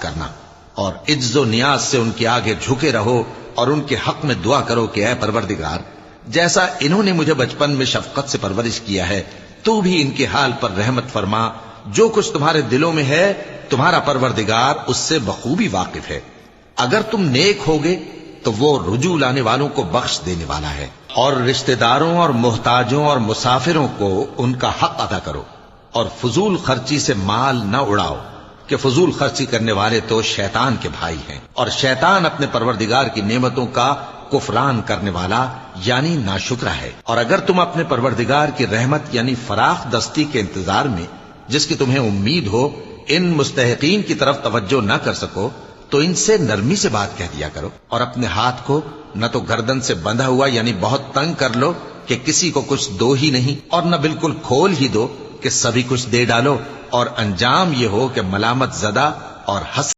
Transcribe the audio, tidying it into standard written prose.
کرنا، اور عجز و نیاز سے ان کے آگے جھکے رہو اور ان کے حق میں دعا کرو کہ اے پروردگار، جیسا انہوں نے مجھے بچپن میں شفقت سے پرورش کیا ہے، تو بھی ان کے حال پر رحمت فرما۔ جو کچھ تمہارے دلوں میں ہے تمہارا پروردگار اس سے بخوبی واقف ہے۔ اگر تم نیک ہوگے تو وہ رجوع لانے والوں کو بخش دینے والا ہے، اور رشتہ داروں اور محتاجوں اور مسافروں کو ان کا حق ادا کرو، اور فضول خرچی سے مال نہ اڑاؤ، کہ فضول خرچی کرنے والے تو شیطان کے بھائی ہیں، اور شیطان اپنے پروردگار کی نعمتوں کا کفران کرنے والا یعنی ناشکرا ہے۔ اور اگر تم اپنے پروردگار کی رحمت یعنی فراخ دستی کے انتظار میں، جس کی تمہیں امید ہو، ان مستحقین کی طرف توجہ نہ کر سکو تو ان سے نرمی سے بات کہہ دیا کرو، اور اپنے ہاتھ کو نہ تو گردن سے بندھا ہوا یعنی بہت تنگ کر لو کہ کسی کو کچھ دو ہی نہیں، اور نہ بالکل کھول ہی دو کہ سبھی کچھ دے ڈالو، اور انجام یہ ہو کہ ملامت زدہ اور